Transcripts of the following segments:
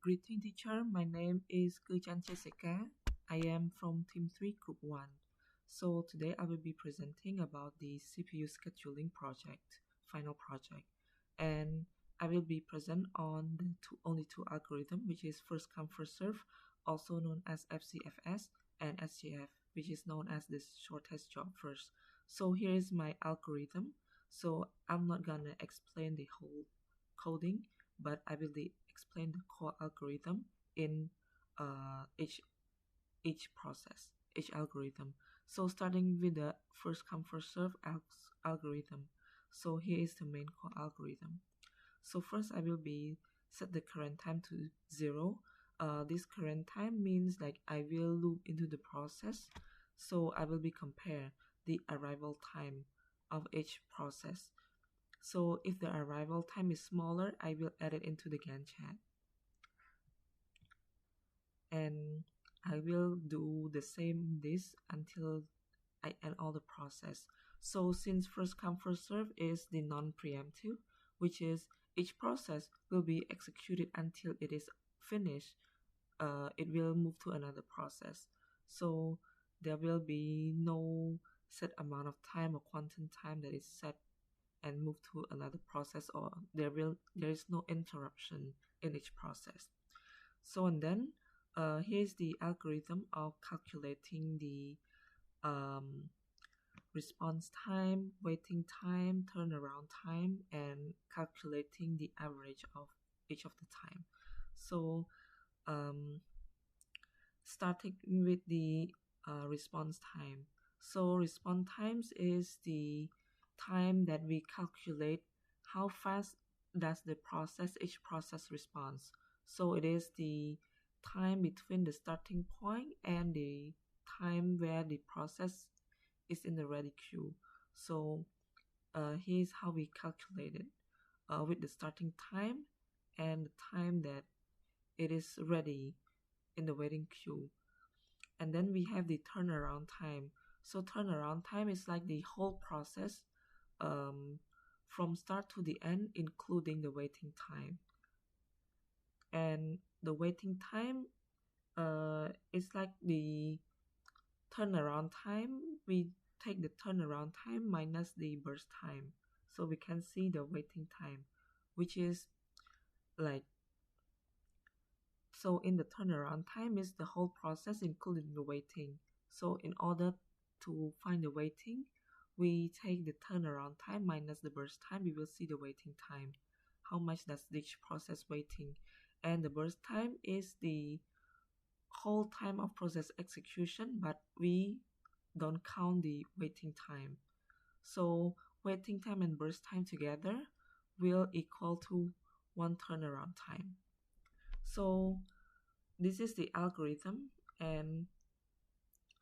Greeting teacher, my name is Kuchan Jessica. I am from Team 3 Group 1. So today I will be presenting about the CPU scheduling project, final project. And I will be present on the only two algorithm, which is first come first serve, also known as FCFS, and SJF, which is known as the shortest job first. So here is my algorithm. So I'm not gonna explain the whole coding, but I will explain the core algorithm in each process, each algorithm. So starting with the first come first serve algorithm. So here is the main core algorithm. So first I will be set the current time to 0. This current time means like I will loop into the process. So I will be compare the arrival time of each process. So if the arrival time is smaller, I will add it into the Gantt chart. And I will do the same this until I end all the process. So since first come first serve is the non-preemptive, which is each process will be executed until it is finished, it will move to another process. So there will be no set amount of time or quantum time that is set and move to another process, or there is no interruption in each process. So and then here's the algorithm of calculating the response time, waiting time, turnaround time, and calculating the average of each of the time. So starting with the response time. So response times is the time that we calculate how fast does each process responds. So it is the time between the starting point and the time where the process is in the ready queue. So here's how we calculate it with the starting time and the time that it is ready in the waiting queue. And then we have the turnaround time. So turnaround time is like the whole process from start to the end, including the waiting time. And the waiting time is like the turnaround time. We take the turnaround time minus the burst time. So we can see the waiting time, which is like, so in the turnaround time is the whole process including the waiting. So in order to find the waiting, we take the turnaround time minus the burst time. We will see the waiting time. How much does each process waiting? And the burst time is the whole time of process execution, but we don't count the waiting time. So waiting time and burst time together will equal to one turnaround time. So this is the algorithm, and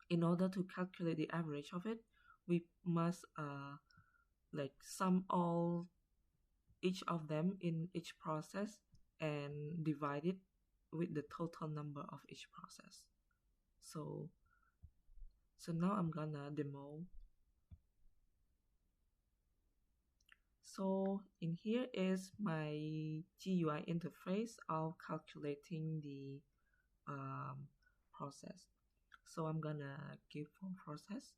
in order to calculate the average of it, we must like sum all each of them in each process and divide it with the total number of each process. So now I'm gonna demo. So in here is my GUI interface of calculating the process. So I'm gonna give for process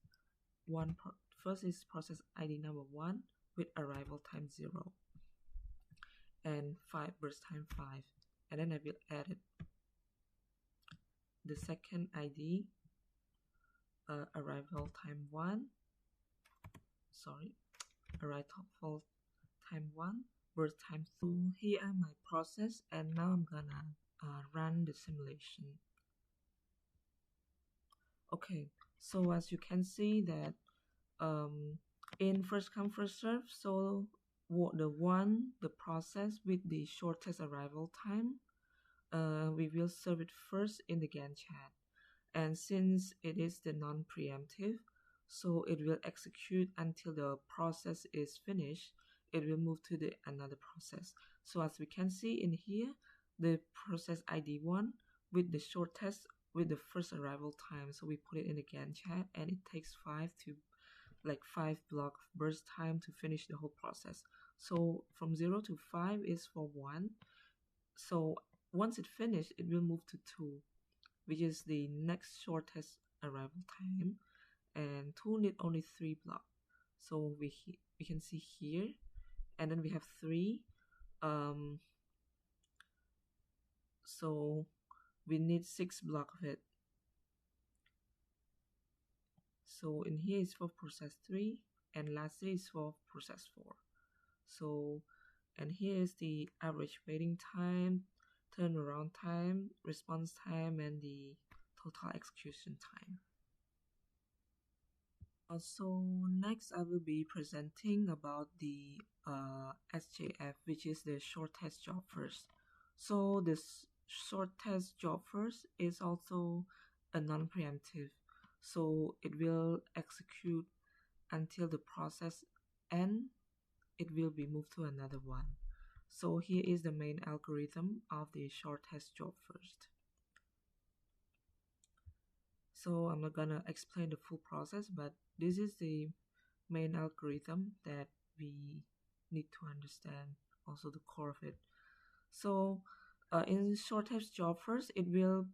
first is process ID number 1 with arrival time 0 and 5 burst time 5, and then I will add it the second ID arrival time 1, arrival time 1, burst time 2. So here are my process, and now I'm gonna run the simulation. Okay, so as you can see that in first come first serve, so the process with the shortest arrival time, we will serve it first in the Gantt chart. And since it is the non-preemptive, so it will execute until the process is finished. It will move to the another process. So as we can see in here, the process ID 1 with the shortest with the first arrival time. So we put it in the Gantt chart, and it takes 5 block of burst time to finish the whole process. So from 0 to 5 is for 1. So once it finished, it will move to 2, which is the next shortest arrival time, and 2 need only 3 blocks. So we can see here, and then we have 3. So we need 6 block of it. So in here is for process 3, and lastly is for process 4. So, and here is the average waiting time, turnaround time, response time, and the total execution time. So next I will be presenting about the SJF, which is the shortest job first. So this shortest job first is also a non-preemptive. So it will execute until the process end, it will be moved to another one. So here is the main algorithm of the shortest job first. So I'm not gonna explain the full process, but this is the main algorithm that we need to understand, also the core of it. So in shortest job first, it will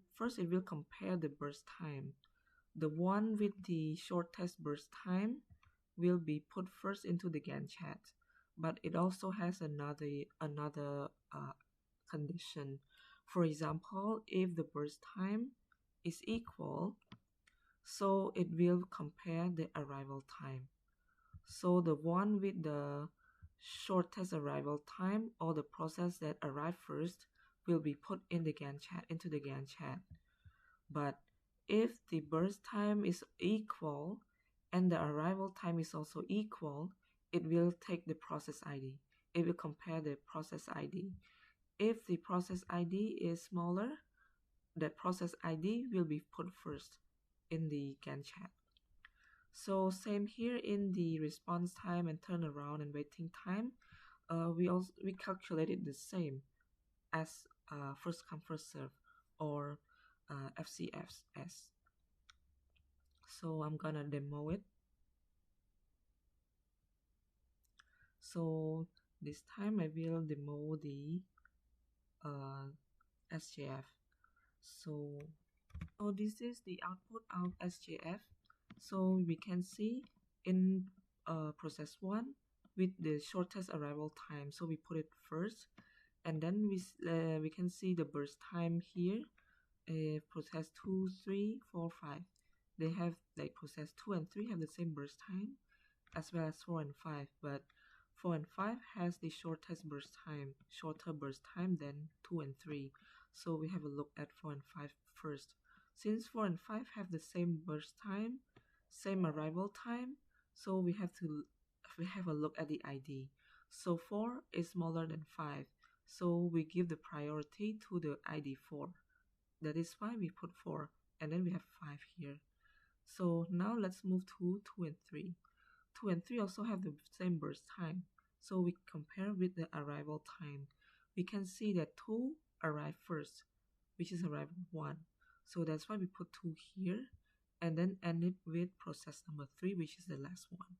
compare the burst time. The one with the shortest burst time will be put first into the Gantt chart, but it also has another condition. For example, if the burst time is equal, so it will compare the arrival time. So the one with the shortest arrival time, or the process that arrived first, will be put in the Gantt chart, into the Gantt chart. But if the burst time is equal and the arrival time is also equal, it will take the process ID. It will compare the process ID. If the process ID is smaller, the process ID will be put first in the Gantt chart. So same here in the response time and turnaround and waiting time. We calculated the same as first come first serve, or FCFS. So I'm gonna demo it. So this time I will demo the SJF. So this is the output of SJF. So we can see in process 1 with the shortest arrival time. So we put it first, and then we can see the burst time here. Process 2, 3, 4, 5. They have, like, process 2 and 3 have the same burst time as well as 4 and 5, but 4 and 5 has the shortest burst time, shorter burst time than 2 and 3. So we have a look at 4 and 5 first. Since 4 and 5 have the same burst time, same arrival time, so we have a look at the ID. So 4 is smaller than 5, so we give the priority to the ID 4. That is why we put 4, and then we have 5 here. So now let's move to 2 and 3. 2 and 3 also have the same burst time, so we compare with the arrival time. We can see that 2 arrived first, which is arrival 1. So that's why we put 2 here, and then end it with process number 3, which is the last one.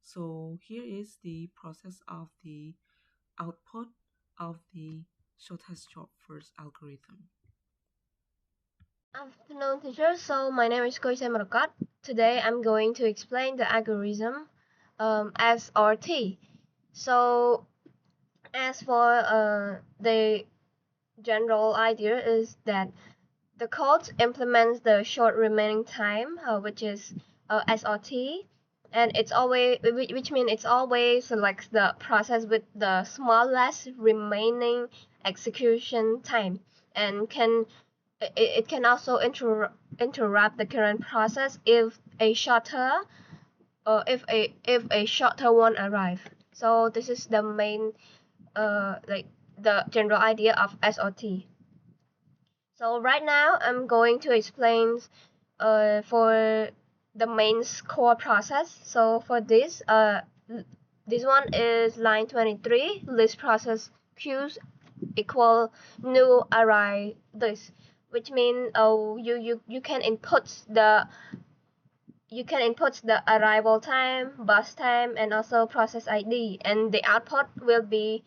So here is the process of the output of the shortest job first algorithm. Afternoon, teacher. So my name is Koisei Marakat. Today I'm going to explain the algorithm SRT. So as for the general idea is that the code implements the short remaining time, which is SRT, and it's always, which means it's always selects the process with the smallest remaining execution time, and it can also interrupt the current process if a shorter one arrive. So this is the main like the general idea of SRT. So right now I'm going to explain for the main core process. So for this this one is line 23, list process queues equal new array this, which means you can input the arrival time, bus time, and also process ID, and the output will be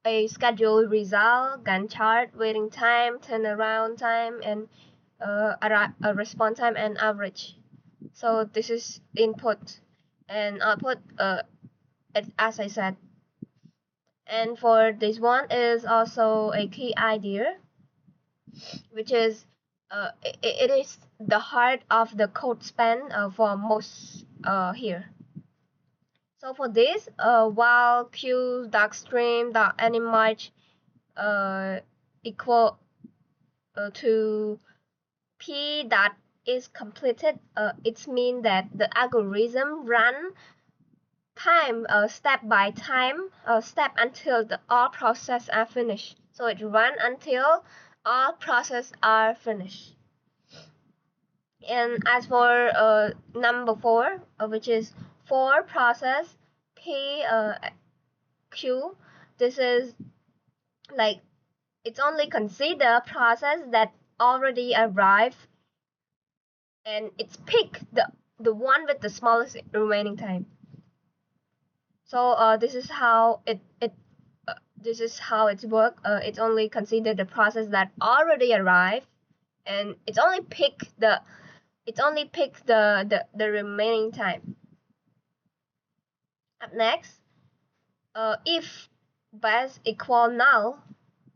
a scheduled result, Gantt chart, waiting time, turnaround time, and a response time and average. So this is input and output, as I said. And for this one is also a key idea, which is it is the heart of the code span for most here. So for this, while q dark stream dot animage equal to p that is completed, it means that the algorithm run time step by time step until all process are finished. So it run until all process are finished. And as for number 4, which is for process p q, this is like it's only consider process that already arrived, and it's pick the one with the smallest remaining time. So this is how this is how it's work. It's only consider the process that already arrived, and it's only pick the remaining time. Up next, if base equal null,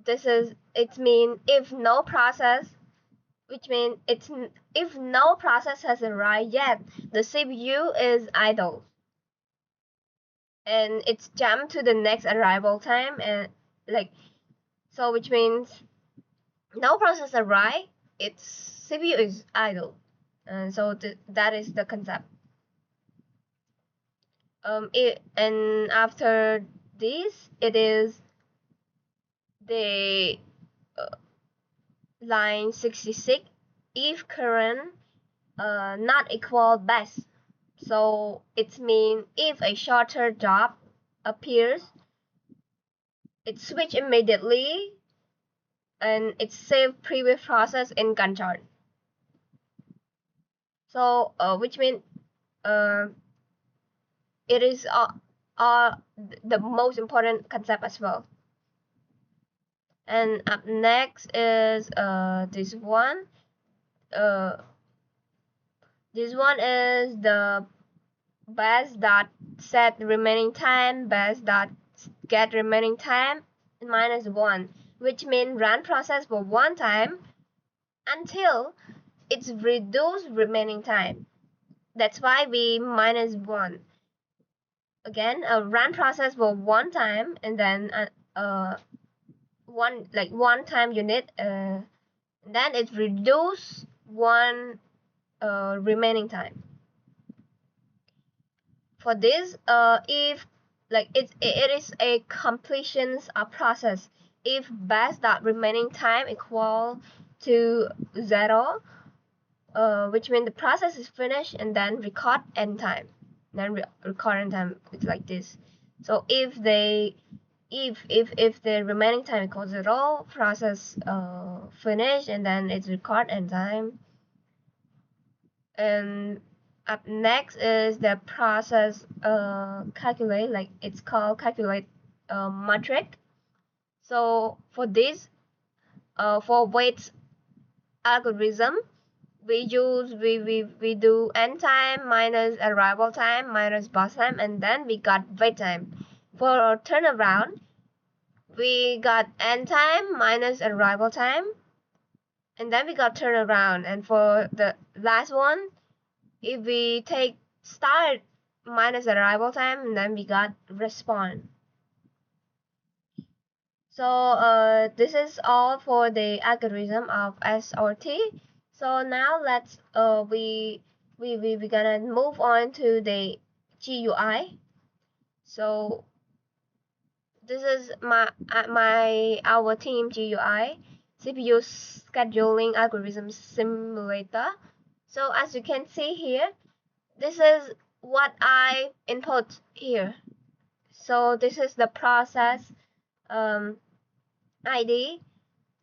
it means if no process, which means if no process has arrived yet, the CPU is idle, and it's jumped to the next arrival time, and so which means no process arrived, its CPU is idle, and so that is the concept. And after this, it is the line 66, if current not equal base. So it means if a shorter job appears, it switch immediately and it save previous process in Gantt chart. So which means it is the most important concept as well. And up next is this one. This one is the base dot set remaining time, base dot get remaining time minus 1, which means run process for one time until it's reduced remaining time. That's why we minus 1. Again, run process for one time, and then one time unit, then it reduce one remaining time. For this, if it is a completion process, if base dot remaining time equal to 0, which means the process is finished, and then record end time, then record end time. It's like this. So if the remaining time equals 0, process finish, and then it's record end time. And up next is the process calculate, it's called calculate metric. So for this, for weight algorithm, we do end time minus arrival time minus bus time, and then we got wait time. For turnaround, we got end time minus arrival time, and then we got turnaround. And for the last one, if we take start minus arrival time, and then we got response. So this is all for the algorithm of SRT. So now let's we gonna move on to the GUI. So this is our team GUI, CPU scheduling algorithm simulator. So as you can see here, this is what I input here. So this is the process ID.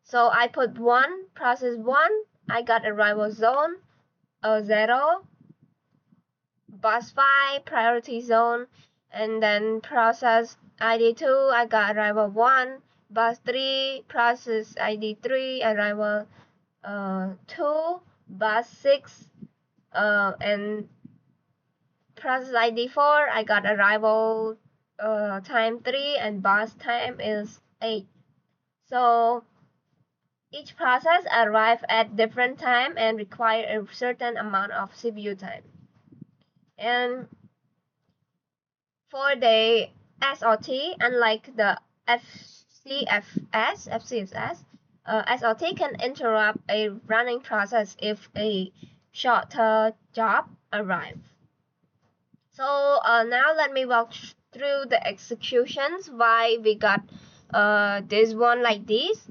So I put 1, process 1, I got arrival zone 0, bus 5, priority zone, and then process ID 2, I got arrival 1, bus 3, process ID 3, arrival 2, bus 6, and process ID 4, I got arrival time 3, and bus time is 8. So each process arrive at different time and require a certain amount of CPU time. And for the SRT, unlike the FCFS, SRT can interrupt a running process if a shorter job arrives. So now let me walk through the executions why we got this one like this.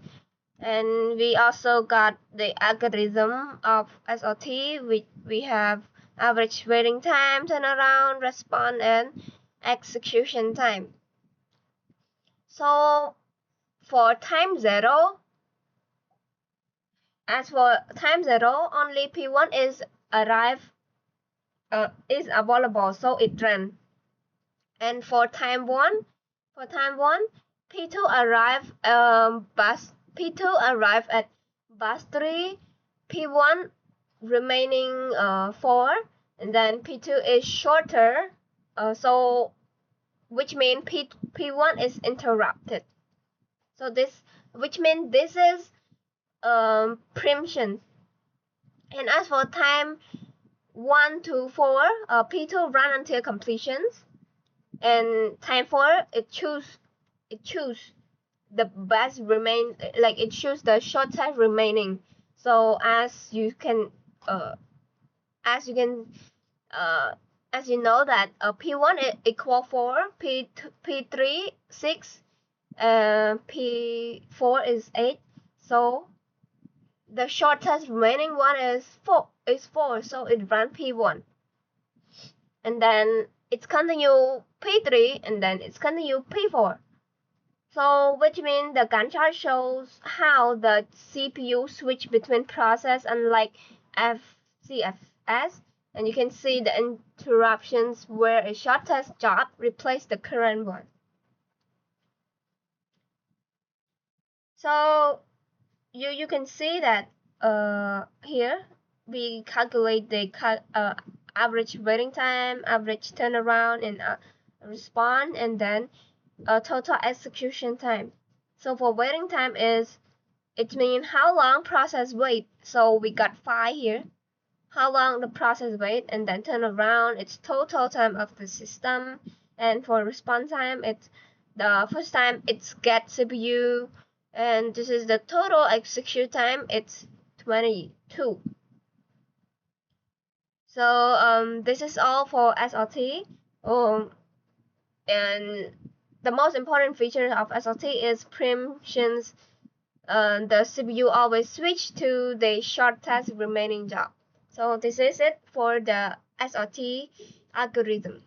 And we also got the algorithm of SRT, which we have average waiting time, turnaround, response, and execution time. So for time 0, as for time 0, only P1 is available, so it ran. And for time 1, P2 arrived at bus 3, P1 remaining 4, and then P2 is shorter, so which means P1 is interrupted. So which means this is preemption. And as for time 1 to 4, P2 run until completions, and time 4 it choose the best remain, like it choose the shortest remaining. So as you know that P1 equal 4, P3 6, P4 is 8. So the shortest remaining one is 4, so it run P1, and then it's continue P3, and then it's continue P4. So which means the Gantt chart shows how the CPU switch between process, unlike FCFS, and you can see the interruptions where a shortest job replaces the current one. So you can see that here we calculate the average waiting time, average turnaround, and response, and then total execution time. So for waiting time it means how long process wait. So we got 5 here. How long the process wait, and then turn around, it's total time of the system. And for response time, it's the first time it's get CPU, and this is the total execute time, it's 22. So this is all for SRT. And the most important feature of SRT is preemptions. The CPU always switch to the shortest remaining job. So this is it for the SRT algorithm.